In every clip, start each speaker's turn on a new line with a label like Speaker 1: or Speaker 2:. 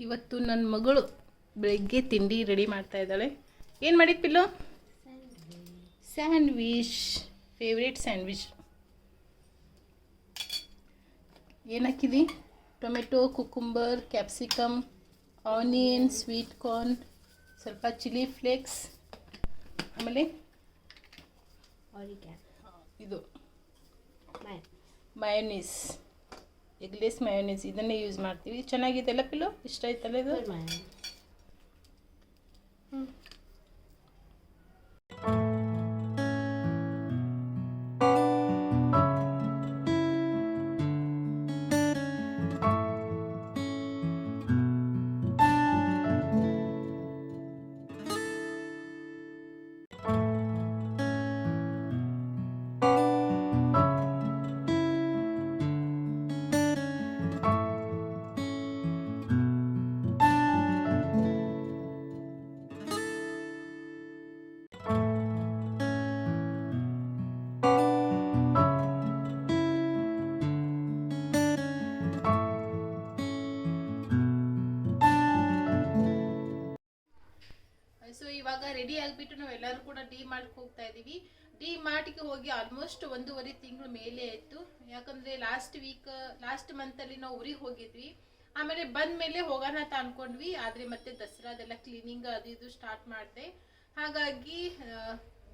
Speaker 1: ಇವತ್ತು ನನ್ನ ಮಗಳು ಬೆಳಗ್ಗೆ ತಿಂಡಿ ರೆಡಿ ಮಾಡ್ತಾ ಇದ್ದಾಳೆ. ಏನು ಮಾಡಿದ ಪಿಲ್ಲು? ಸ್ಯಾಂಡ್ವಿಚ್. Favourite sandwich. ಏನು ಹಾಕಿದಿ? Tomato, cucumber, capsicum, onion, sweet corn, ಸ್ವಲ್ಪ ಚಿಲ್ಲಿ ಫ್ಲೇಕ್ಸ್, ಆಮೇಲೆ ಇದು ಮಯೋನೀಸ್, ಎಗ್ಲೆಸ್ ಮಯೋನೀಸ್, ಇದನ್ನೇ ಯೂಸ್ ಮಾಡ್ತೀವಿ. ಚೆನ್ನಾಗಿದೆಲ್ಲ ಪಿಲ್ಲು? ಇಷ್ಟ ಆಯ್ತಲ್ಲ ಇದು? ಸೊ ಇವಾಗ ರೆಡಿ ಆಗಿಬಿಟ್ಟು ನಾವೆಲ್ಲರೂ ಕೂಡ ಡಿ ಮಾರ್ಟ್ಗೆ ಹೋಗ್ತಾ ಇದ್ದೀವಿ. ಡಿ ಮಾರ್ಟ್ಗೆ ಹೋಗಿ ಆಲ್ಮೋಸ್ಟ್ 1.5 ತಿಂಗಳ ಮೇಲೆ ಆಯಿತು. ಯಾಕಂದರೆ ಲಾಸ್ಟ್ ಮಂತಲ್ಲಿ ನಾವು ಊರಿಗೆ ಹೋಗಿದ್ವಿ. ಆಮೇಲೆ ಬಂದ ಮೇಲೆ ಹೋಗೋಣ ಅಂತ ಅಂದ್ಕೊಂಡ್ವಿ. ಆದರೆ ಮತ್ತೆ ದಸರಾದೆಲ್ಲ ಕ್ಲೀನಿಂಗ್ ಅದು ಇದು ಸ್ಟಾರ್ಟ್ ಮಾಡಿದೆ. ಹಾಗಾಗಿ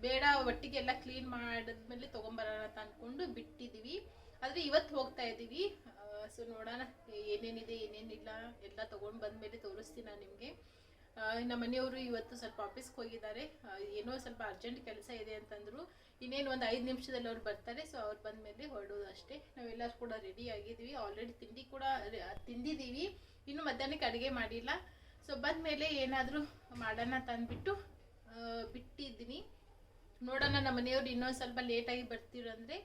Speaker 1: ಬೇಡ, ಒಟ್ಟಿಗೆಲ್ಲ ಕ್ಲೀನ್ ಮಾಡಿದ್ಮೇಲೆ ತೊಗೊಂಬರೋಣ ಅಂತ ಅಂದ್ಕೊಂಡು ಬಿಟ್ಟಿದ್ದೀವಿ. ಆದರೆ ಇವತ್ತು ಹೋಗ್ತಾ ಇದ್ದೀವಿ. ಸೊ ನೋಡೋಣ ಏನೇನಿದೆ ಏನೇನಿಲ್ಲ ಎಲ್ಲ ತೊಗೊಂಡು ಬಂದಮೇಲೆ ತೋರಿಸ್ತೀನಿ ನಾನು ನಿಮಗೆ. ನಮ್ಮ ಮನೆಯವರು ಇವತ್ತು ಸ್ವಲ್ಪ ಆಫೀಸ್ಗೆ ಹೋಗಿದ್ದಾರೆ. ಏನೋ ಸ್ವಲ್ಪ ಅರ್ಜೆಂಟ್ ಕೆಲಸ ಇದೆ ಅಂತಂದರು. ಇನ್ನೇನು ಒಂದು 5 ನಿಮಿಷದಲ್ಲಿ ಅವ್ರು ಬರ್ತಾರೆ. ಸೊ ಅವ್ರು ಬಂದ ಮೇಲೆ ಹೊರಡೋದು ಅಷ್ಟೇ. ನಾವೆಲ್ಲರೂ ಕೂಡ ರೆಡಿ ಆಗಿದ್ವಿ. ಆಲ್ರೆಡಿ ತಿಂಡಿ ಕೂಡ ತಿಂದಿದ್ದೀವಿ. ಇನ್ನು ಮಧ್ಯಾಹ್ನಕ್ಕೆ ಅಡುಗೆ ಮಾಡಿಲ್ಲ. ಸೊ ಬಂದ ಮೇಲೆ ಏನಾದರೂ ಮಾಡೋಣ ಅಂತ ಅಂದ್ಬಿಟ್ಟು ಬಿಟ್ಟಿದ್ದೀನಿ. ನೋಡೋಣ, ನಮ್ಮ ಮನೆಯವ್ರು ಇನ್ನೊಂದು ಸ್ವಲ್ಪ ಲೇಟಾಗಿ ಬರ್ತೀರಂದರೆ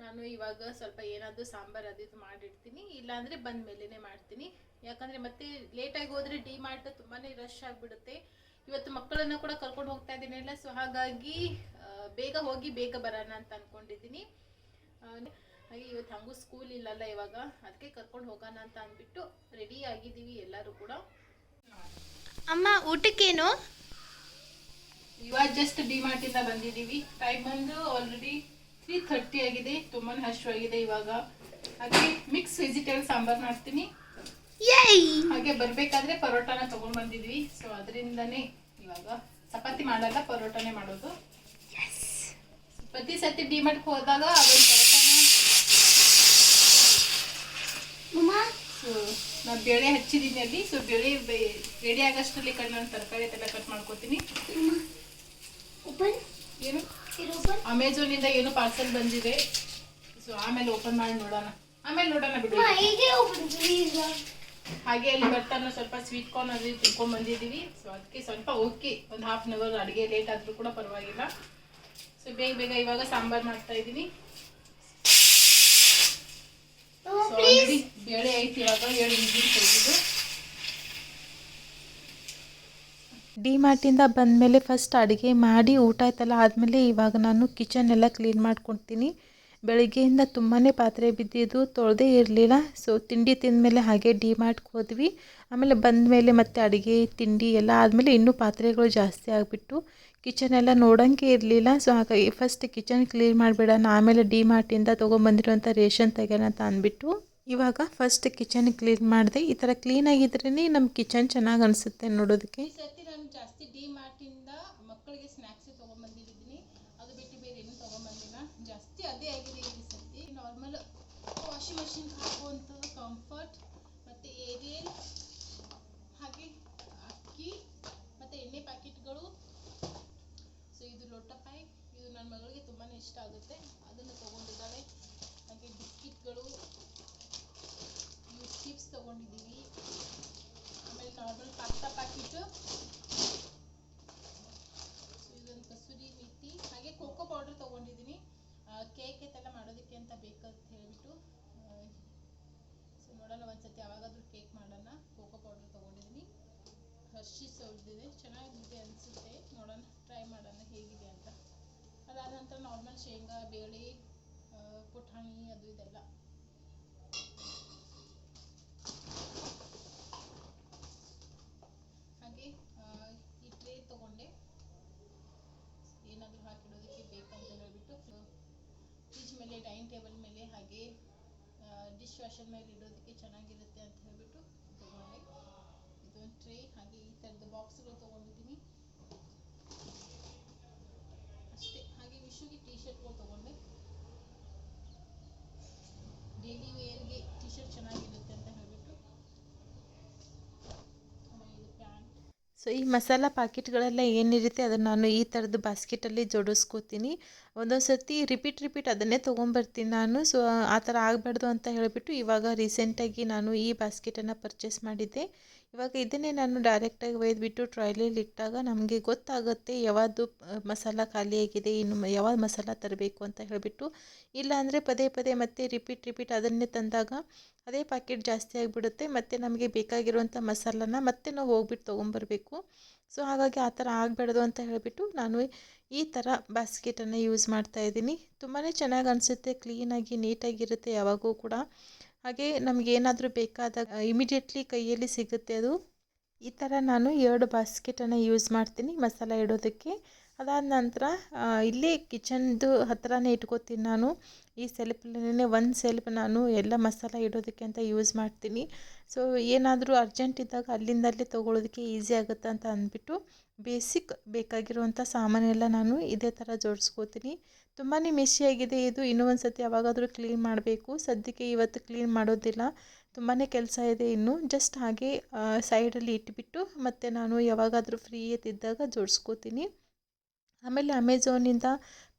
Speaker 1: ನಾನು ಇವಾಗ ಸ್ವಲ್ಪ ಏನಾದರೂ ಸಾಂಬಾರು ಅದು ಇದು ಮಾಡಿಡ್ತೀನಿ. ಇಲ್ಲಾಂದರೆ ಬಂದ ಮೇಲೇ ಮಾಡ್ತೀನಿ. ಯಾಕಂದರೆ ಮತ್ತೆ ಲೇಟಾಗಿ ಹೋದರೆ ಡಿ ಮಾರ್ಟ್ ತುಂಬಾ ರಶ್ ಆಗಿಬಿಡುತ್ತೆ. ಇವತ್ತು ಮಕ್ಕಳನ್ನು ಕೂಡ ಕರ್ಕೊಂಡು ಹೋಗ್ತಾ ಇದ್ದೀನಲ್ಲ. ಸೊ ಹಾಗಾಗಿ ಬೇಗ ಹೋಗಿ ಬೇಗ ಬರೋಣ ಅಂತ ಅಂದ್ಕೊಂಡಿದ್ದೀನಿ. ಹಾಗೆ ಇವತ್ತು ಹಂಗೂ ಸ್ಕೂಲ್ ಇಲ್ಲಲ್ಲ ಇವಾಗ, ಅದಕ್ಕೆ ಕರ್ಕೊಂಡು ಹೋಗೋಣ ಅಂತ ಅಂದ್ಬಿಟ್ಟು ರೆಡಿ ಆಗಿದ್ದೀವಿ ಎಲ್ಲರೂ ಕೂಡ.
Speaker 2: ಅಮ್ಮ ಊಟಕ್ಕೇನು?
Speaker 1: ಇವಾಗ ಜಸ್ಟ್ ಡಿ ಮಾರ್ಟಿಂದ ಬಂದಿದ್ದೀವಿ. ಟೈಮ್ ಬಂದು ಆಲ್ರೆಡಿ 3:30 ಆಗಿದೆ. ತುಂಬಾ ಹಸಿವಾಗಿದೆ ಇವಾಗ. ಹಾಗೆ ಮಿಕ್ಸ್ ವೆಜಿಟೇಬಲ್ ಸಾಂಬಾರು ಮಾಡ್ತೀನಿ. ಹಾಗೆ ಬರ್ಬೇಕಾದ್ರೆ ಪರೋಟಾನ ತಗೊಂಡ್ ಬಂದಿದ್ವಿ. ಸೊ ಅದರಿಂದನೇ ಇವಾಗ ಚಪಾತಿ ಮಾಡಲ್ಲ, ಪರೋಟಾನೇ ಮಾಡೋದು. ಪ್ರತಿ ಸತಿ ಡಿ ಮಾರ್ಟ್ಗೆ ಹೋದಾಗ ಅದೊಂದು ಪರೋಟಾನ. ಸೊ ನಾನು ಬೇಳೆ ಹಚ್ಚಿದ್ದೀನಿ ಅಲ್ಲಿ. ಸೊ ಬೇಳೆ ರೆಡಿ ಆಗೋಷ್ಟರಲ್ಲಿ ನಾನು ತರಕಾರಿ ಎಲ್ಲ ಕಟ್ ಮಾಡ್ಕೋತೀನಿ. ಏನು ಅಮೆಝಾನಿಂದ ಏನು ಪಾರ್ಸಲ್ ಬಂದಿದೆ. ಸೊ ಆಮೇಲೆ ಓಪನ್ ಮಾಡಿ ನೋಡೋಣ. ಬಿಡು. ಹಾಗೆ ಅಲ್ಲಿ ಬರ್ತಾನೆ ಸ್ವಲ್ಪ ಸ್ವೀಟ್ ಕಾರ್ನ್ ಅದು ತಿಳ್ಕೊಂಡ್ ಬಂದಿದ್ದೀವಿ. ಸೊ ಅದಕ್ಕೆ ಸ್ವಲ್ಪ ಓಕೆ, ಒಂದು 1/2 hour ಅಡುಗೆ ಲೇಟ್ ಆದರೂ ಕೂಡ ಪರವಾಗಿಲ್ಲ. ಸೊ ಬೇಗ ಇವಾಗ ಸಾಂಬಾರು ಮಾಡ್ತಾ ಇದ್ದೀನಿ. ಸೊ ಆಲ್ರೆಡಿ ಬೇಳೆ ಐತಿ. ಇವಾಗ 7 ವಿಸಿಲ್ ತೆಗೆದು
Speaker 3: ಡಿ ಮಾರ್ಟಿಂದ ಬಂದಮೇಲೆ ಫಸ್ಟ್ ಅಡುಗೆ ಮಾಡಿ ಊಟ ಆಯ್ತಲ್ಲ ಆದಮೇಲೆ ಇವಾಗ ನಾನು ಕಿಚನ್ ಎಲ್ಲ ಕ್ಲೀನ್ ಮಾಡ್ಕೊಳ್ತೀನಿ. ಬೆಳಗ್ಗೆಯಿಂದ ತುಂಬಾ ಪಾತ್ರೆ ಬಿದ್ದಿದ್ದು, ತೊಳೆದೇ ಇರಲಿಲ್ಲ. ಸೊ ತಿಂಡಿ ತಿಂದಮೇಲೆ ಹಾಗೆ ಡಿ ಮಾರ್ಟ್ಗೆ ಹೋದ್ವಿ. ಆಮೇಲೆ ಬಂದಮೇಲೆ ಮತ್ತೆ ಅಡುಗೆ ತಿಂಡಿ ಎಲ್ಲ ಆದಮೇಲೆ ಇನ್ನೂ ಪಾತ್ರೆಗಳು ಜಾಸ್ತಿ ಆಗಿಬಿಟ್ಟು ಕಿಚನ್ ಎಲ್ಲ ನೋಡೋಂಗೆ ಇರಲಿಲ್ಲ. ಸೊ ಹಾಗಾಗಿ ಫಸ್ಟ್ ಕಿಚನ್ ಕ್ಲೀನ್ ಮಾಡಿಬಿಡೋಣ, ಆಮೇಲೆ ಡಿ ಮಾರ್ಟಿಂದ ತೊಗೊಂಬಂದಿರೋಂಥ ರೇಷನ್ ತೆಗೋಣ ಅಂತ ಅಂದ್ಬಿಟ್ಟು ಇವಾಗ ಫಸ್ಟ್ ಕಿಚನ್ ಕ್ಲೀನ್ ಮಾಡಿದೆ. ಈ ಥರ ಕ್ಲೀನಾಗಿದ್ರೇ ನಮ್ಮ ಕಿಚನ್ ಚೆನ್ನಾಗಿ ಅನಿಸುತ್ತೆ ನೋಡೋದಕ್ಕೆ.
Speaker 1: ನಾನು ಜಾಸ್ತಿ ಡಿ ಮಾರ್ಟಿಂದ ಮಕ್ಕಳಿಗೆ ಸ್ನ್ಯಾಕ್ಸ್ ತೊಗೊಂಬಂದಿದ್ದೀನಿ. ಅದು ಬಿಟ್ಟು ಬೇರೆ ಏನು ತೊಗೊಂಬಂದಿಲ್ಲ. ಜಾಸ್ತಿ ಅದೇ ಆಗಿದೆ ಈ ಸತಿ. ನಾರ್ಮಲ್ ವಾಷಿಂಗ್ ಮಷಿನ್ ಹಾಕುವಂಥದ್ದು ಕಂಫರ್ಟ್ ಮತ್ತು ಏರಿಯಲ್, ಹಾಗೆ ಅಕ್ಕಿ ಮತ್ತು ಎಣ್ಣೆ ಪ್ಯಾಕೆಟ್ಗಳು. ಸೊ ಇದು ಲೋಟಪಾಯ್, ಇದು ನನ್ನ ಮಗಳಿಗೆ ತುಂಬಾ ಇಷ್ಟ ಆಗುತ್ತೆ, ಅದನ್ನು ತೊಗೊಂಡಿದ್ದಾಳೆ. ಹಾಗೆ ಬಿಸ್ಕಿಟ್ಗಳು, ಇವು ಚಿಪ್ಸ್ ತೊಗೊಂಡಿದ್ದೀವಿ. ಆಮೇಲೆ ನಾರ್ಮಲ್ ಪಾಸ್ತಾ ಪ್ಯಾಕೆಟು, ಇದೊಂದು ಕಸೂರಿ ಮೆಥಿ, ಹಾಗೆ ಕೋಕೋ ಪೌಡರ್ ತೊಗೊಂಡಿದ್ದೀನಿ. ಕೇಕ್ ಎಲ್ಲ ಮಾಡೋದಕ್ಕೆ ಅಂತ ಬೇಕಂತ ಹೇಳಿಬಿಟ್ಟು. ಸೊ ನೋಡೋಣ, ಒಂದ್ಸತಿ ಯಾವಾಗಾದರೂ ಕೇಕ್ ಮಾಡೋಣ. ಕೋಕೋ ಪೌಡರ್ ತೊಗೊಂಡಿದ್ದೀನಿ. ಹರ್ಷೀಸ್ ಅವ್ರದ್ದಿದೆ, ಚೆನ್ನಾಗಿದೆ ಅನಿಸುತ್ತೆ. ನೋಡೋಣ, ಟ್ರೈ ಮಾಡೋಣ ಹೇಗಿದೆ ಅಂತ. ಅದಾದ ನಂತರ ನಾರ್ಮಲ್ ಶೇಂಗಾ, ಬೇಳೆ, ಪುಟಾಣಿ ಅದು ಇದೆಲ್ಲ. ಡಿಶ್ ವಾಷರ್ ಮೇಲೆ ಇಡೋದಕ್ಕೆ ಚೆನ್ನಾಗಿರುತ್ತೆ ಅಂತ ಹೇಳ್ಬಿಟ್ಟು ತಗೊಂಡೆ. ಇದೊಂದು ಟ್ರೇ, ಹಾಗೆ ಈ ಥರದ ಬಾಕ್ಸ್ಗಳು ತೊಗೊಂಡಿದ್ದೀನಿ ಅಷ್ಟೇ. ಹಾಗೆ ವಿಶುಗೆ ಟೀ ಶರ್ಟ್ಗಳು ತೊಗೊಂಡೆ, ಡೈಲಿ ವೇರ್ಗೆ ಟೀ ಶರ್ಟ್ ಚೆನ್ನಾಗಿರುತ್ತೆ ಅಂತ ಹೇಳ್ಬಿಟ್ಟು. ಆಮೇಲೆ ಇದು ಪ್ಯಾಂಟ್.
Speaker 3: ಸೊ ಈ ಮಸಾಲ ಪ್ಯಾಕೆಟ್ಗಳೆಲ್ಲ ಏನಿರುತ್ತೆ ಅದನ್ನು ನಾನು ಈ ಥರದ್ದು ಬಾಸ್ಕೆಟಲ್ಲಿ ಜೋಡಿಸ್ಕೋತೀನಿ. ಒಂದೊಂದು ಸರ್ತಿ ರಿಪೀಟ್ ಅದನ್ನೇ ತೊಗೊಂಬರ್ತೀನಿ ನಾನು. ಸೊ ಆ ಥರ ಆಗಬಾರ್ದು ಅಂತ ಹೇಳಿಬಿಟ್ಟು ಇವಾಗ ರೀಸೆಂಟಾಗಿ ನಾನು ಈ ಬಾಸ್ಕೆಟನ್ನು ಪರ್ಚೇಸ್ ಮಾಡಿದ್ದೆ. ಇವಾಗ ಇದನ್ನೇ ನಾನು ಡೈರೆಕ್ಟಾಗಿ ಒಯ್ದುಬಿಟ್ಟು ಟ್ರಾಯ್ಲಲ್ಲಿ ಇಟ್ಟಾಗ ನಮಗೆ ಗೊತ್ತಾಗುತ್ತೆ ಯಾವುದು ಮಸಾಲ ಖಾಲಿಯಾಗಿದೆ, ಇನ್ನು ಯಾವ ಮಸಾಲ ತರಬೇಕು ಅಂತ ಹೇಳಿಬಿಟ್ಟು. ಇಲ್ಲಾಂದರೆ ಪದೇ ಮತ್ತೆ ರಿಪೀಟ್ ಅದನ್ನೇ ತಂದಾಗ ಅದೇ ಪ್ಯಾಕೆಟ್ ಜಾಸ್ತಿ ಆಗಿಬಿಡುತ್ತೆ, ಮತ್ತು ನಮಗೆ ಬೇಕಾಗಿರುವಂಥ ಮಸಾಲನ ಮತ್ತೆ ನಾವು ಹೋಗ್ಬಿಟ್ಟು ತೊಗೊಂಬರ್ಬೇಕು. ಸೊ ಹಾಗಾಗಿ ಆ ಥರ ಆಗಬಾರ್ದು ಅಂತ ಹೇಳಿಬಿಟ್ಟು ನಾನು ಈ ಥರ ಬಾಸ್ಕೆಟನ್ನು ಯೂಸ್ ಮಾಡ್ತಾಯಿದ್ದೀನಿ. ತುಂಬಾ ಚೆನ್ನಾಗಿ ಅನಿಸುತ್ತೆ, ಕ್ಲೀನಾಗಿ ನೀಟಾಗಿರುತ್ತೆ ಯಾವಾಗೂ ಕೂಡ. ಹಾಗೆ ನಮಗೇನಾದರೂ ಬೇಕಾದಾಗ ಇಮಿಡಿಯೇಟ್ಲಿ ಕೈಯಲ್ಲಿ ಸಿಗುತ್ತೆ ಅದು. ಈ ಥರ ನಾನು 2 ಬಾಸ್ಕೆಟನ್ನು ಯೂಸ್ ಮಾಡ್ತೀನಿ ಮಸಾಲ ಇಡೋದಕ್ಕೆ. ಅದಾದ ನಂತರ ಇಲ್ಲೇ ಕಿಚನ್ದು ಹತ್ರನೇ ಇಟ್ಕೋತೀನಿ ನಾನು. ಈ ಸೆಲ್ಫಲ್ಲೇ ಒಂದು ಸೆಲ್ಫ್ ನಾನು ಎಲ್ಲ ಮಸಾಲ ಇಡೋದಕ್ಕೆ ಅಂತ ಯೂಸ್ ಮಾಡ್ತೀನಿ. ಸೊ ಏನಾದರೂ ಅರ್ಜೆಂಟ್ ಇದ್ದಾಗ ಅಲ್ಲಿಂದಲ್ಲೇ ತೊಗೊಳೋದಕ್ಕೆ ಈಸಿ ಆಗುತ್ತೆ ಅಂತ ಅಂದ್ಬಿಟ್ಟು ಬೇಸಿಕ್ ಬೇಕಾಗಿರುವಂಥ ಸಾಮಾನೆಲ್ಲ ನಾನು ಇದೇ ಥರ ಜೋಡಿಸ್ಕೋತೀನಿ. ತುಂಬಾ ಮೆಸ್ಸಿಯಾಗಿದೆ ಇದು. ಇನ್ನೂ ಒಂದು ಸತಿ ಯಾವಾಗಾದರೂ ಕ್ಲೀನ್ ಮಾಡಬೇಕು. ಸದ್ಯಕ್ಕೆ ಇವತ್ತು ಕ್ಲೀನ್ ಮಾಡೋದಿಲ್ಲ, ತುಂಬಾ ಕೆಲಸ ಇದೆ ಇನ್ನು. ಜಸ್ಟ್ ಹಾಗೆ ಸೈಡಲ್ಲಿ ಇಟ್ಬಿಟ್ಟು ಮತ್ತೆ ನಾನು ಯಾವಾಗಾದರೂ ಫ್ರೀ ಇದ್ದಾಗ ಜೋಡಿಸ್ಕೋತೀನಿ. ಆಮೇಲೆ ಅಮೆಝಾನಿಂದ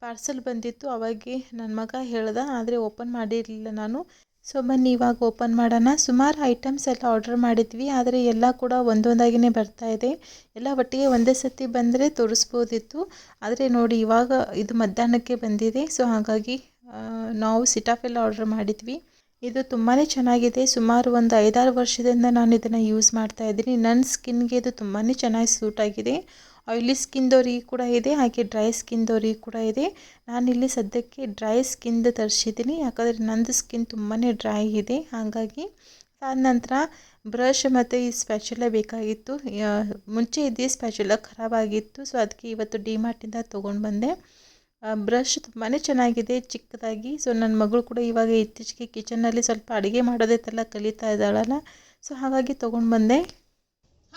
Speaker 3: ಪಾರ್ಸೆಲ್ ಬಂದಿತ್ತು, ಅವಾಗೆ ನನ್ನ ಮಗ ಹೇಳ್ದ, ಆದರೆ ಓಪನ್ ಮಾಡಿರಲಿಲ್ಲ ನಾನು. ಸೊ ಬನ್ನಿ ಇವಾಗ ಓಪನ್ ಮಾಡೋಣ. ಸುಮಾರು ಐಟಮ್ಸ್ ಎಲ್ಲ ಆರ್ಡರ್ ಮಾಡಿದ್ವಿ, ಆದರೆ ಎಲ್ಲ ಕೂಡ ಒಂದೊಂದಾಗಿಯೇ ಬರ್ತಾ ಇದೆ. ಎಲ್ಲ ಒಟ್ಟಿಗೆ ಒಂದೇ ಸತಿ ಬಂದರೆ ತೋರಿಸ್ಬೋದಿತ್ತು, ಆದರೆ ನೋಡಿ ಇವಾಗ ಇದು ಮಧ್ಯಾಹ್ನಕ್ಕೆ ಬಂದಿದೆ. ಸೊ ಹಾಗಾಗಿ ನಾವು ಸಿಟಾಫೆಲ್ಲ ಆರ್ಡರ್ ಮಾಡಿದ್ವಿ. ಇದು ತುಂಬಾ ಚೆನ್ನಾಗಿದೆ. ಸುಮಾರು ಒಂದು 5-6 ವರ್ಷದಿಂದ ನಾನು ಇದನ್ನು ಯೂಸ್ ಮಾಡ್ತಾಯಿದ್ದೀನಿ. ನನ್ನ ಸ್ಕಿನ್ಗೆ ಇದು ತುಂಬಾ ಚೆನ್ನಾಗಿ ಸೂಟ್ ಆಗಿದೆ. ಆಯಿಲಿ ಸ್ಕಿನ್ದವ್ರಿಗೆ ಕೂಡ ಇದೆ, ಹಾಗೆ ಡ್ರೈ ಸ್ಕಿನ್ದವ್ರಿಗೆ ಕೂಡ ಇದೆ. ನಾನಿಲ್ಲಿ ಸದ್ಯಕ್ಕೆ ಡ್ರೈ ಸ್ಕಿನ್ದು ತರಿಸಿದ್ದೀನಿ, ಯಾಕಂದರೆ ನಂದು ಸ್ಕಿನ್ ತುಂಬಾ ಡ್ರೈ ಇದೆ. ಹಾಗಾಗಿ ಆದ ನಂತರ ಬ್ರಷ್ ಮತ್ತು ಈ ಸ್ಪ್ಯಾಚುಲ ಬೇಕಾಗಿತ್ತು. ಮುಂಚೆ ಇದ್ದ ಸ್ಪ್ಯಾಚುಲ ಖರಾಬಾಗಿತ್ತು, ಸೊ ಅದಕ್ಕೆ ಇವತ್ತು ಡಿಮಾರ್ಟಿಂದ ತೊಗೊಂಡು ಬಂದೆ. ಬ್ರಷ್ ತುಂಬಾ ಚೆನ್ನಾಗಿದೆ, ಚಿಕ್ಕದಾಗಿ. ಸೊ ನನ್ನ ಮಗಳು ಕೂಡ ಇವಾಗ ಇತ್ತೀಚೆಗೆ ಕಿಚನ್ನಲ್ಲಿ ಸ್ವಲ್ಪ ಅಡುಗೆ ಮಾಡೋದೈತೆಲ್ಲ ಕಲಿತಾ ಇದ್ದಾಳಲ್ಲ, ಸೊ ಹಾಗಾಗಿ ತೊಗೊಂಡು ಬಂದೆ.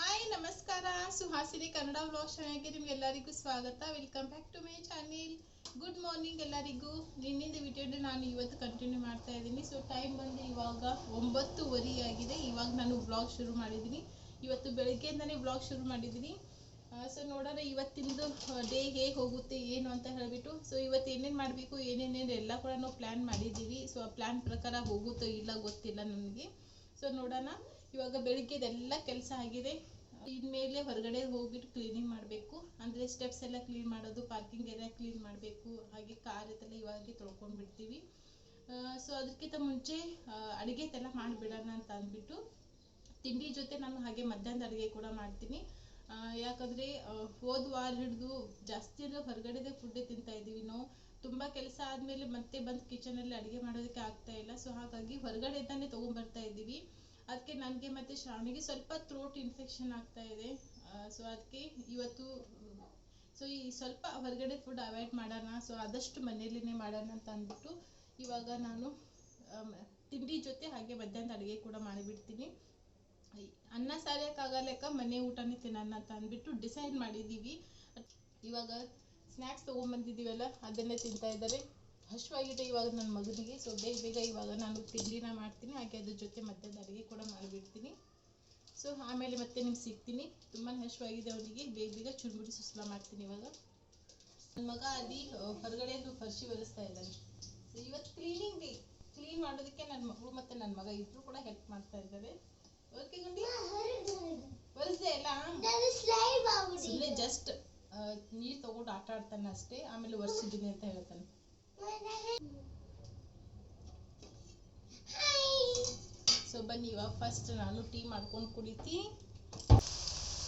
Speaker 1: ಹಾಯ್, ನಮಸ್ಕಾರ. ಸುಹಾಸಿನಿ ಕನ್ನಡ ವ್ಲಾಗ್ ಚಾನೆಲ್ಗೆ ನಿಮ್ಗೆಲ್ಲರಿಗೂ ಸ್ವಾಗತ. Welcome back to my channel. Good morning ಎಲ್ಲರಿಗೂ. ನಿನ್ನಿಂದ ವಿಡಿಯೋನ ನಾನು ಇವತ್ತು ಕಂಟಿನ್ಯೂ ಮಾಡ್ತಾ ಇದ್ದೀನಿ. ಸೊ ಟೈಮ್ ಬಂದು ಇವಾಗ 9:30 ಆಗಿದೆ. ಇವಾಗ ನಾನು ವ್ಲಾಗ್ ಶುರು ಮಾಡಿದ್ದೀನಿ. ಇವತ್ತು ಬೆಳಗ್ಗೆಯಿಂದನೇ ವ್ಲಾಗ್ ಶುರು ಮಾಡಿದ್ದೀನಿ. ಸೊ ನೋಡೋಣ ಇವತ್ತಿಂದು ಡೇ ಹೇಗೆ ಹೋಗುತ್ತೆ ಏನು ಅಂತ ಹೇಳಿಬಿಟ್ಟು. ಸೊ ಇವತ್ತು ಏನೇನು ಮಾಡಬೇಕು ಏನೇನೇನು ಎಲ್ಲ ಕೂಡ ನಾವು ಪ್ಲ್ಯಾನ್ ಮಾಡಿದ್ದೀವಿ. ಸೊ ಆ ಪ್ಲ್ಯಾನ್ ಪ್ರಕಾರ ಹೋಗುತ್ತೋ ಇಲ್ಲ ಗೊತ್ತಿಲ್ಲ ನನಗೆ. ಸೊ ನೋಡೋಣ. ಇವಾಗ ಬೆಳಿಗ್ಗೆದೆಲ್ಲ ಕೆಲಸ ಆಗಿದೆ. ಇನ್ಮೇಲೆ ಹೊರಗಡೆ ಹೋಗ್ಬಿಟ್ಟು ಕ್ಲೀನಿಂಗ್ ಮಾಡಬೇಕು. ಅಂದರೆ ಸ್ಟೆಪ್ಸ್ ಎಲ್ಲ ಕ್ಲೀನ್ ಮಾಡೋದು, ಪಾರ್ಕಿಂಗ್ ಏರಿಯಾ ಕ್ಲೀನ್ ಮಾಡಬೇಕು, ಹಾಗೆ ಕಾರ್ ಇದೆಲ್ಲ ಇವಾಗೆ ತೊಳ್ಕೊಂಡು ಬಿಡ್ತೀವಿ. ಸೊ ಅದಕ್ಕಿಂತ ಮುಂಚೆ ಅಡುಗೆದೆಲ್ಲ ಮಾಡಿಬಿಡೋಣ ಅಂತ ಅಂದ್ಬಿಟ್ಟು ತಿಂಡಿ ಜೊತೆ ನಾನು ಹಾಗೆ ಮಧ್ಯಾಹ್ನದ ಅಡುಗೆ ಕೂಡ ಮಾಡ್ತೀನಿ. ಯಾಕಂದರೆ ಹೋದ ವಾರ ಹಿಡಿದು ಜಾಸ್ತಿ ಅಂದರೆ ಹೊರಗಡೆದೇ ಫುಡ್ಡೇ ತಿಂತಾ ಇದ್ದೀವಿ ನಾವು. ತುಂಬ ಕೆಲಸ ಆದಮೇಲೆ ಮತ್ತೆ ಬಂದು ಕಿಚನಲ್ಲಿ ಅಡುಗೆ ಮಾಡೋದಕ್ಕೆ ಆಗ್ತಾ ಇಲ್ಲ. ಸೊ ಹಾಗಾಗಿ ಹೊರಗಡೆಯಿಂದನೇ ತೊಗೊಂಬರ್ತಾ ಇದ್ದೀವಿ. ಅದಕ್ಕೆ ನನಗೆ ಮತ್ತು ಶ್ರಾವಣಿಗೆ ಸ್ವಲ್ಪ ಥ್ರೋಟ್ ಇನ್ಫೆಕ್ಷನ್ ಆಗ್ತಾ ಇದೆ. ಸೊ ಅದಕ್ಕೆ ಇವತ್ತು ಈ ಸ್ವಲ್ಪ ಹೊರಗಡೆ ಫುಡ್ ಅವಾಯ್ಡ್ ಮಾಡೋಣ, ಸೊ ಆದಷ್ಟು ಮನೆಯಲ್ಲೇ ಮಾಡೋಣ ಅಂತ ಅಂದ್ಬಿಟ್ಟು ಇವಾಗ ನಾನು ತಿಂಡಿ ಜೊತೆ ಹಾಗೆ ಮಧ್ಯಾಹ್ನದ ಅಡುಗೆ ಕೂಡ ಮಾಡಿಬಿಡ್ತೀನಿ. ಅನ್ನ ಸಾರಿಯಕ್ಕಾಗಲ್ಲಕ್ಕ ಮನೆ ಊಟನೇ ತಿನ್ನೋಣ ಅಂತ ಅಂದ್ಬಿಟ್ಟು ಡಿಸೈಡ್ ಮಾಡಿದ್ದೀವಿ. ಇವಾಗ ಸ್ನ್ಯಾಕ್ಸ್ ತೊಗೊಂಬಂದಿದ್ದೀವಲ್ಲ ಅದನ್ನೇ ತಿಂತಾ ಇದ್ದಾರೆ. ಹಸಿವಾಗಿದೆ ಇವಾಗ ನನ್ನ ಮಗನಿಗೆ. ಸೊ ಬೇಗ ಇವಾಗ ನಾನು ತಿಂಡಿನ ಮಾಡ್ತೀನಿ, ಹಾಗೆ ಅದ್ರ ಜೊತೆ ಮಧ್ಯಾಹ್ನದ ಅಡುಗೆ ಕೂಡ ಮಾಡಿಬಿಡ್ತೀನಿ. ಸೊ ಆಮೇಲೆ ಮತ್ತೆ ನಿಮ್ಗೆ ಸಿಗ್ತೀನಿ. ತುಂಬಾ ಹಸಿವಾಗಿದೆ ಅವನಿಗೆ. ಬೇಗ ಚುರುಮುರಿ ಸುಸ್ಲಾ ಮಾಡ್ತೀನಿ ಇವಾಗ. ನನ್ನ ಮಗ ಅಲ್ಲಿ ಹೊರಗಡೆದು ಫರ್ಶಿ ಒರೆಸ್ತಾ ಇದ್ದಾನೆ. ಸೊ ಇವತ್ತು ಕ್ಲೀನಿಂಗ್ ಡೇ. ಕ್ಲೀನ್ ಮಾಡೋದಕ್ಕೆ ನನ್ನ ಮಗಳು ಮತ್ತು ನನ್ನ ಮಗ ಇಬ್ಬರು ಕೂಡ ಹೆಲ್ಪ್ ಮಾಡ್ತಾ ಇದ್ದಾರೆ. ಓಕೆ ಗುಂಡಿ, ಒರೆಸ್ದೆ ಎಲ್ಲ. ಸುಮ್ಮನೆ ಜಸ್ಟ್ ನೀರು ತಗೊಂಡು ಆಟ ಆಡ್ತಾನೆ ಅಷ್ಟೇ, ಆಮೇಲೆ ಒರೆಸಿದ್ದೀನಿ ಅಂತ ಹೇಳ್ತಾನೆ. ಸೊ ಬನ್ನಿ ಇವಾಗ ಫಸ್ಟ್ ನಾನು ಟೀ ಮಾಡ್ಕೊಂಡು ಕುಡಿತೀನಿ.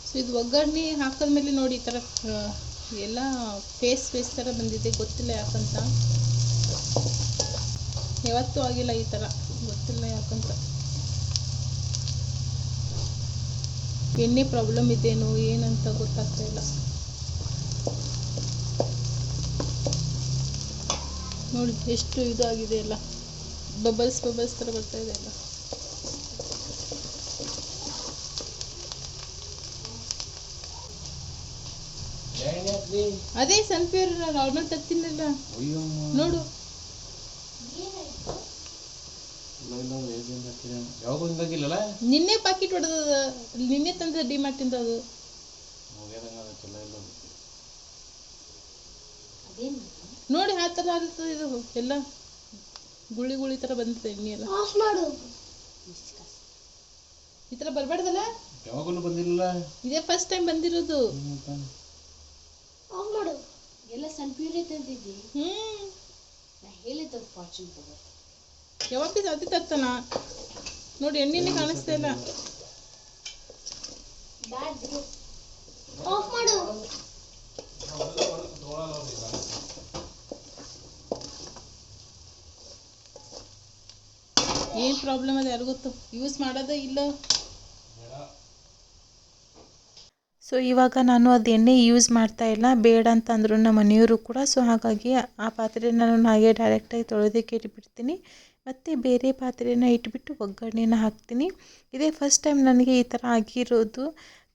Speaker 1: ಸೊ ಇದು ಒಗ್ಗರಣೆ ಹಾಕಿದ್ಮೇಲೆ ನೋಡಿ ಈ ಥರ ಎಲ್ಲ ಫೇಸ್ ಥರ ಬಂದಿದೆ, ಗೊತ್ತಿಲ್ಲ ಯಾಕಂತ. ಯಾವತ್ತೂ ಆಗಿಲ್ಲ ಈ ಥರ, ಗೊತ್ತಿಲ್ಲ ಯಾಕಂತ. ಎಣ್ಣೆ ಪ್ರಾಬ್ಲಮ್ ಇದೇನೋ ಏನಂತ ಗೊತ್ತಾಗ್ತಾ ಇಲ್ಲ. ನೋಡಿ ಎಷ್ಟು ಇದಾಗಿದೆ ಎಲ್ಲ. ಬಬಲ್ಸ್ ಥರ ಬರ್ತಾ ಇದೆ ಅಲ್ಲ. ಅದೇ ಸನ್ಫ್ಲವರ್ ನಾರ್ಮಲ್ ತತ್ತಿನಲ್ಲ ನೋಡು. ನಿನ್ನೆ ಪಾಕಿಟ್ ಹೊಡೆದ, ನಿನ್ನೆ ತಂದ ಡಿಮಾರ್ಟಿಂದ ಅದು. ನೋಡಿ ಆ ಥರ ಆಗ್ತದೆ ಇದು ಎಲ್ಲ ಗುಳಿ ಗುಳಿ ಥರ ಬಂದಿದೆ ಎಣ್ಣೆ ಎಲ್ಲ. ಈ ಥರ ಬರಬಾರ್ದಲ್ಲ,
Speaker 4: ಯಾವಾಗಲೂ ಬಂದಿಲ್ಲ,
Speaker 1: ಇದೇ ಫಸ್ಟ್ ಟೈಮ್ ಬಂದಿರೋದು.
Speaker 2: ಎಲ್ಲ ಸನ್ಪ್ಯೂರೇ ತಂದಿದ್ದಿ. ನಾ ಹೇಳಿದ್ದು ಫಾರ್ಚೂನ್ ತಗೋ.
Speaker 1: ಯಾವಾಗ ಅತಿ ತರ್ತಾನ ನೋಡಿ, ಎಣ್ಣೆನೇ ಕಾಣಿಸ್ತಾ ಇಲ್ಲ.
Speaker 2: ಆಫ್ ಮಾಡು.
Speaker 1: ಏನು ಪ್ರಾಬ್ಲಮ್ ಅದ ಯಾರು ಗೊತ್ತು, ಯೂಸ್ ಮಾಡೋದೇ ಇಲ್ಲ.
Speaker 3: ಸೊ ಇವಾಗ ನಾನು ಅದು ಎಣ್ಣೆ ಯೂಸ್ ಮಾಡ್ತಾ ಇಲ್ಲ, ಬೇಡ ಅಂತ ಅಂದರು ನಮ್ಮ ಮನೆಯವರು ಕೂಡ. ಸೊ ಹಾಗಾಗಿ ಆ ಪಾತ್ರೆನ ನಾನು ಹಾಗೆ ಡೈರೆಕ್ಟಾಗಿ ತೊಳೆದಕ್ಕೆ ಇಟ್ಬಿಡ್ತೀನಿ. ಮತ್ತು ಬೇರೆ ಪಾತ್ರೆನ ಇಟ್ಬಿಟ್ಟು ಒಗ್ಗರಣೆನ ಹಾಕ್ತೀನಿ. ಇದೇ ಫಸ್ಟ್ ಟೈಮ್ ನನಗೆ ಈ ಥರ ಆಗಿರೋದು,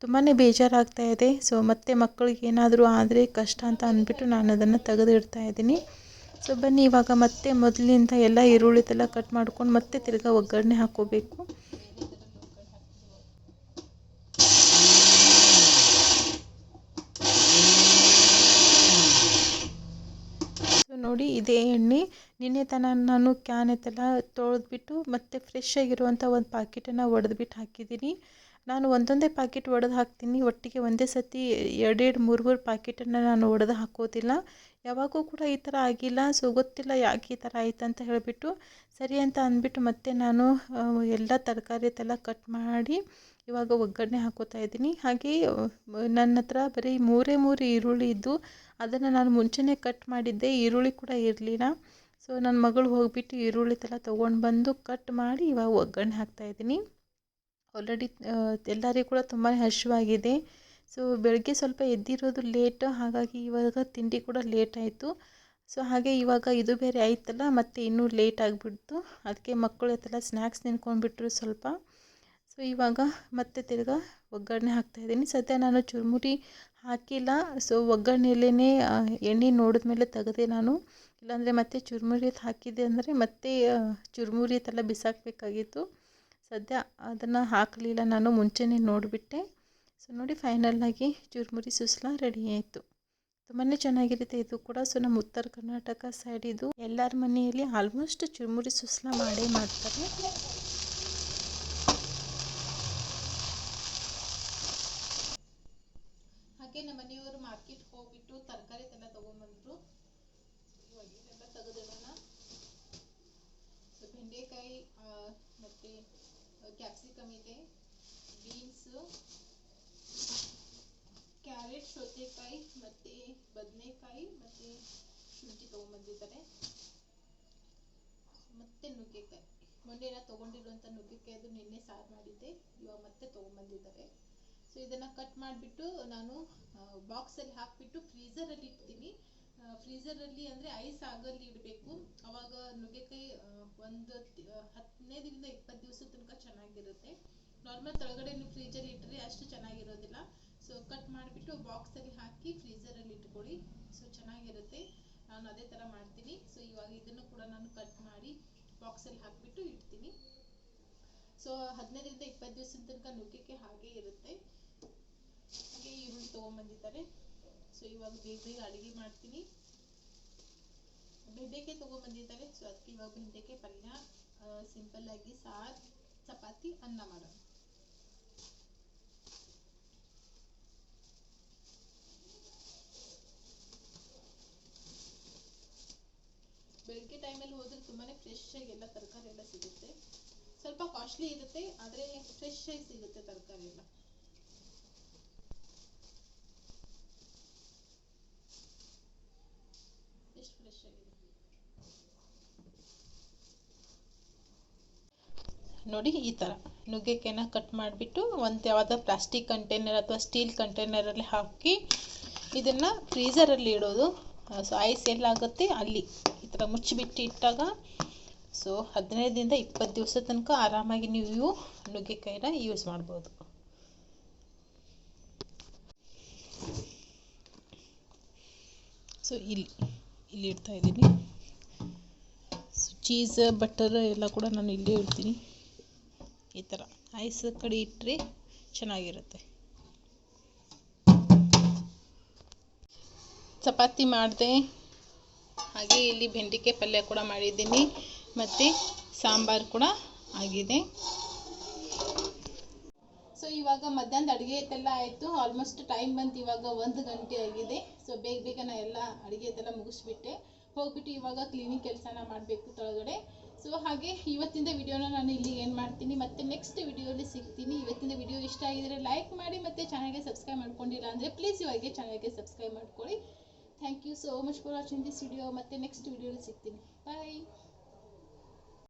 Speaker 3: ತುಂಬಾ ಬೇಜಾರಾಗ್ತಾ ಇದೆ. ಸೊ ಮತ್ತು ಮಕ್ಕಳಿಗೆ ಏನಾದರೂ ಆದರೆ ಕಷ್ಟ ಅಂತ ಅಂದ್ಬಿಟ್ಟು ನಾನು ಅದನ್ನು ತೆಗೆದಿಡ್ತಾ ಇದ್ದೀನಿ. ಸೊ ಬನ್ನಿ ಇವಾಗ ಮತ್ತೆ ಮೊದಲಿಂದ ಎಲ್ಲ ಈರುಳ್ಳಿದೆಲ್ಲ ಕಟ್ ಮಾಡ್ಕೊಂಡು ಮತ್ತೆ ತಿರ್ಗಾ ಒಗ್ಗರಣೆ ಹಾಕ್ಕೋಬೇಕು. ಸೊ ನೋಡಿ, ಇದೇ ಎಣ್ಣೆ ನಿನ್ನೆ ತನಕ ನಾನು ಕ್ಯಾನ್ ಎತ್ತೆಲ್ಲ ತೊಳೆದ್ಬಿಟ್ಟು ಮತ್ತೆ ಫ್ರೆಶ್ ಆಗಿರುವಂಥ ಒಂದು ಪ್ಯಾಕೆಟನ್ನು ಒಡೆದ್ಬಿಟ್ಟು ಹಾಕಿದ್ದೀನಿ. ನಾನು ಒಂದೊಂದೇ ಪ್ಯಾಕೆಟ್ ಒಡೆದು ಹಾಕ್ತೀನಿ, ಒಟ್ಟಿಗೆ ಒಂದೇ ಸತಿ 2-3 ಪ್ಯಾಕೆಟನ್ನು ನಾನು ಒಡೆದು ಹಾಕೋದಿಲ್ಲ. ಯಾವಾಗೂ ಕೂಡ ಈ ಥರ ಆಗಿಲ್ಲ. ಸೊ ಗೊತ್ತಿಲ್ಲ ಯಾಕೆ ಈ ಥರ ಆಯ್ತು ಅಂತ ಹೇಳಿಬಿಟ್ಟು ಸರಿ ಅಂತ ಅಂದ್ಬಿಟ್ಟು ಮತ್ತೆ ನಾನು ಎಲ್ಲ ತರಕಾರಿ ಎಲ್ಲ ಕಟ್ ಮಾಡಿ ಇವಾಗ ಒಗ್ಗರಣೆ ಹಾಕೋತಾ ಇದ್ದೀನಿ. ಹಾಗೆ ನನ್ನ ಹತ್ರ ಬರೀ 3 ಈರುಳ್ಳಿ ಇದ್ದು, ಅದನ್ನು ನಾನು ಮುಂಚೆನೇ ಕಟ್ ಮಾಡಿದ್ದೆ, ಈರುಳ್ಳಿ ಕೂಡ ಇರಲಿಲ್ಲ. ಸೊ ನನ್ನ ಮಗಳು ಹೋಗಿಬಿಟ್ಟು ಈರುಳ್ಳಿ ಎಲ್ಲ ತೊಗೊಂಡು ಬಂದು ಕಟ್ ಮಾಡಿ ಇವಾಗ ಒಗ್ಗರಣೆ ಹಾಕ್ತಾಯಿದ್ದೀನಿ. ಆಲ್ರೆಡಿ ಎಲ್ಲರಿಗೂ ಕೂಡ ತುಂಬಾ ಹಸಿವಾಗಿದೆ. ಸೊ ಬೆಳಗ್ಗೆ ಸ್ವಲ್ಪ ಎದ್ದಿರೋದು ಲೇಟ್, ಹಾಗಾಗಿ ಇವಾಗ ತಿಂಡಿ ಕೂಡ ಲೇಟ್ ಆಯಿತು. ಸೊ ಹಾಗೆ ಇವಾಗ ಇದು ಬೇರೆ ಆಯ್ತಲ್ಲ, ಮತ್ತು ಇನ್ನೂ ಲೇಟ್ ಆಗಿಬಿಡ್ತು. ಅದಕ್ಕೆ ಮಕ್ಕಳು ಎಲ್ಲ ಸ್ನ್ಯಾಕ್ಸ್ ತಿನ್ಕೊಂಡ್ಬಿಟ್ರು ಸ್ವಲ್ಪ. ಸೊ ಇವಾಗ ಮತ್ತೆ ತಿರ್ಗಾ ಒಗ್ಗರಣೆ ಹಾಕ್ತಾಯಿದ್ದೀನಿ. ಸದ್ಯ ನಾನು ಚುರುಮುರಿ ಹಾಕಿಲ್ಲ. ಸೊ ಒಗ್ಗರಣೆಯಲ್ಲೇ ಎಣ್ಣೆ ನೋಡಿದ್ಮೇಲೆ ತೆಗೆದೆ ನಾನು, ಇಲ್ಲಾಂದರೆ ಮತ್ತೆ ಚುರುಮುರಿ ಹಾಕಿದೆ ಅಂದರೆ ಮತ್ತೆ ಚುರುಮುರಿ ಎಲ್ಲ ಬಿಸಾಕಬೇಕಾಗಿತ್ತು. ಸದ್ಯ ಅದನ್ನು ಹಾಕಲಿಲ್ಲ, ನಾನು ಮುಂಚೆನೇ ನೋಡಿಬಿಟ್ಟೆ. ಸೊ ನೋಡಿ, ಫೈನಲ್ಲಾಗಿ ಚುರುಮುರಿ ಸುಸ್ಲಾ ರೆಡಿ ಆಯಿತು. ತುಂಬಾ ಚೆನ್ನಾಗಿರುತ್ತೆ ಇದು ಕೂಡ. ಸೊ ನಮ್ಮ ಉತ್ತರ ಕರ್ನಾಟಕ ಸೈಡ್ ಇದು ಎಲ್ಲರ ಮನೆಯಲ್ಲಿ ಆಲ್ಮೋಸ್ಟ್ ಚುರುಮುರಿ ಸುಸ್ಲಾ ಮಾಡೇ ಮಾಡ್ತಾರೆ.
Speaker 1: ಹಾಗೆ ನಮ್ಮ ಮನೆಯವರು ಮಾರ್ಕೆಟ್ ಹೋಗ್ಬಿಟ್ಟು ತರಕಾರಿ ಎಲ್ಲ ತೊಗೊಂಡ್ಬಂದ್ರು. ಇವಾಗ ಇದೆಲ್ಲ ತೆಗೆದಿಡೋಣ. ಸೊ ಬೆಂಡೆಕಾಯಿ ಮತ್ತು ಕ್ಯಾಪ್ಸಿಕಮ್ ಇದೆ, ಬೀನ್ಸು, ಕ್ಯಾರೆಟ್, ಸೌತೆಕಾಯಿ ಮತ್ತು ಬದನೆಕಾಯಿ ಮತ್ತು ಶುಂಠಿ ತೊಗೊಂಡ್ಬಂದಿದ್ದಾರೆ. ಮತ್ತು ನುಗ್ಗೆಕಾಯಿ, ಮೊನ್ನೆ ತೊಗೊಂಡಿರುವಂಥ ನುಗ್ಗೆಕಾಯಿ, ಅದು ನಿನ್ನೆ ಸಾರು ಮಾಡಿದ್ದೆ, ಇವಾಗ ಮತ್ತೆ ತೊಗೊಂಡ್ಬಂದಿದ್ದಾರೆ. ಸೊ ಇದನ್ನು ಕಟ್ ಮಾಡಿಬಿಟ್ಟು ನಾನು ಬಾಕ್ಸಲ್ಲಿ ಹಾಕಿಬಿಟ್ಟು ಫ್ರೀಝರಲ್ಲಿ ಇಡ್ತೀನಿ. ಫ್ರೀಝರಲ್ಲಿ ಅಂದರೆ ಐಸ್ ಆಗಲ್ಲಿ ಇಡಬೇಕು. ಆವಾಗ ನುಗ್ಗೆಕಾಯಿ ಒಂದು 15-20 ದಿವಸದ ತನಕ ಚೆನ್ನಾಗಿರುತ್ತೆ. ನಾರ್ಮಲ್ ಕೆಳಗಡೆ ಫ್ರೀಜಲ್ಲಿ ಇಟ್ಟರೆ ಅಷ್ಟು ಚೆನ್ನಾಗಿರೋದಿಲ್ಲ. ಸೊ ಕಟ್ ಮಾಡಿಬಿಟ್ಟು ಬಾಕ್ಸಲ್ಲಿ ಹಾಕಿ ಫ್ರೀಝರಲ್ಲಿ ಇಟ್ಕೊಳ್ಳಿ, ಸೊ ಚೆನ್ನಾಗಿರುತ್ತೆ. ನಾನು ಅದೇ ಥರ ಮಾಡ್ತೀನಿ. ಸೊ ಇವಾಗ ಇದನ್ನು ಕೂಡ ನಾನು ಕಟ್ ಮಾಡಿ ಬಾಕ್ಸಲ್ಲಿ ಹಾಕಿಬಿಟ್ಟು ಇಡ್ತೀನಿ. ಸೊ 15-20 ದಿವಸದ ತನಕ ನುಗ್ಗೆಕಾಯಿ ಹಾಗೆ ಇರುತ್ತೆ. ಹಾಗೆ ಈರುಳ್ಳಿ ತೊಗೊಂಡ್ಬಂದಿದ್ದಾರೆ. ಸೊ ಇವಾಗ ಬೇಗ ಅಡುಗೆ ಮಾಡ್ತೀನಿ. ಬೆಂಡೆಕಾಯಿ ತೊಗೊಂಡ್ಬಂದಿದ್ದಾರೆ. ಸೊ ಅದಕ್ಕೆ ಇವಾಗ ಬೆಂಡೆಕಾಯಿ ಪಲ್ಯ, ಸಿಂಪಲ್ಲಾಗಿ ಸಾರು, ಚಪಾತಿ, ಅನ್ನ ಮಾಡೋಣ. ಬೆಳಗ್ಗೆ ಟೈಮಲ್ಲಿ ಹೋದರೆ ತುಂಬಾ ಫ್ರೆಶ್ ಆಗಿ ಎಲ್ಲ ತರಕಾರಿ ಎಲ್ಲ ಸಿಗುತ್ತೆ. ಸ್ವಲ್ಪ ಕಾಸ್ಟ್ಲಿ ಇರುತ್ತೆ, ಆದರೆ ಫ್ರೆಶ್ ಆಗಿ ಸಿಗುತ್ತೆ ತರಕಾರಿ ಎಲ್ಲ. ಎಷ್ಟು ಫ್ರೆಶ್ ಆಗಿದೆ ನೋಡಿ. ಈ ಥರ ನುಗ್ಗೆಕಾಯಿನ ಕಟ್ ಮಾಡಿಬಿಟ್ಟು ಒಂದು ಯಾವುದೋ ಪ್ಲಾಸ್ಟಿಕ್ ಕಂಟೈನರ್ ಅಥವಾ ಸ್ಟೀಲ್ ಕಂಟೈನರಲ್ಲಿ ಹಾಕಿ ಇದನ್ನು ಫ್ರೀಝರಲ್ಲಿ ಇಡೋದು. ಸೊ ಐಸ್ ಎಲ್ಲಾಗುತ್ತೆ ಅಲ್ಲಿ ಈ ಥರ ಮುಚ್ಚಿಬಿಟ್ಟು ಇಟ್ಟಾಗ
Speaker 3: ಸೊ 15ರಿಂದ 20 ದಿವಸ ತನಕ ಆರಾಮಾಗಿ ನೀವು ಇವು ನುಗ್ಗೆಕಾಯಿನ ಯೂಸ್ ಮಾಡ್ಬೋದು. ಸೊ ಇಲ್ಲಿ ಇಡ್ತಾ ಇದ್ದೀನಿ. ಚೀಸ್ ಬಟರ್ ಎಲ್ಲ ಕೂಡ ನಾನು ಇಲ್ಲೇ ಇಡ್ತೀನಿ. ಈ ಥರ ಐಸ್ ಕಡೆ ಇಟ್ಟರೆ ಚೆನ್ನಾಗಿರುತ್ತೆ. ಚಪಾತಿ ಮಾಡಿದೆ, ಹಾಗೆ ಇಲ್ಲಿ ಬೆಂಡೆಕಾಯಿ ಪಲ್ಯ ಕೂಡ ಮಾಡಿದ್ದೀನಿ, ಮತ್ತು ಸಾಂಬಾರು ಕೂಡ ಆಗಿದೆ. ಸೊ ಇವಾಗ ಮಧ್ಯಾಹ್ನದ ಅಡುಗೆ ಎಲ್ಲ ಆಯಿತು. ಆಲ್ಮೋಸ್ಟ್ ಟೈಮ್ ಬಂತು, ಇವಾಗ 1 ಗಂಟೆ ಆಗಿದೆ. ಸೊ ಬೇಗ ನಾನು ಎಲ್ಲ ಅಡುಗೆದೆಲ್ಲ ಮುಗಿಸ್ಬಿಟ್ಟೆ. ಹೋಗ್ಬಿಟ್ಟು ಇವಾಗ ಕ್ಲೀನಿಂಗ್ ಕೆಲಸನ ಮಾಡಬೇಕು ಕೆಳಗಡೆ. ಸೊ ಹಾಗೆ ಇವತ್ತಿನ ವಿಡಿಯೋನ ನಾನು ಇಲ್ಲಿ ಏನು ಮಾಡ್ತೀನಿ, ಮತ್ತೆ ನೆಕ್ಸ್ಟ್ ವಿಡಿಯೋಲಿ ಸಿಗ್ತೀನಿ. ಇವತ್ತಿನ ವಿಡಿಯೋ ಇಷ್ಟ ಆಗಿದರೆ ಲೈಕ್ ಮಾಡಿ, ಮತ್ತು ಚಾನಲ್ಗೆ ಸಬ್ಸ್ಕ್ರೈಬ್ ಮಾಡ್ಕೊಂಡಿಲ್ಲ ಅಂದರೆ ಪ್ಲೀಸ್ ಇವಾಗೆ ಚಾನಲ್ಗೆ ಸಬ್ಸ್ಕ್ರೈಬ್ ಮಾಡ್ಕೊಳ್ಳಿ. Thank you so much for watching this video. ಮತ್ತೆ ನೆಕ್ಸ್ಟ್ ವಿಡಿಯೋಲಿ ಸಿಗ್ತೀನಿ. ಬಾಯ್.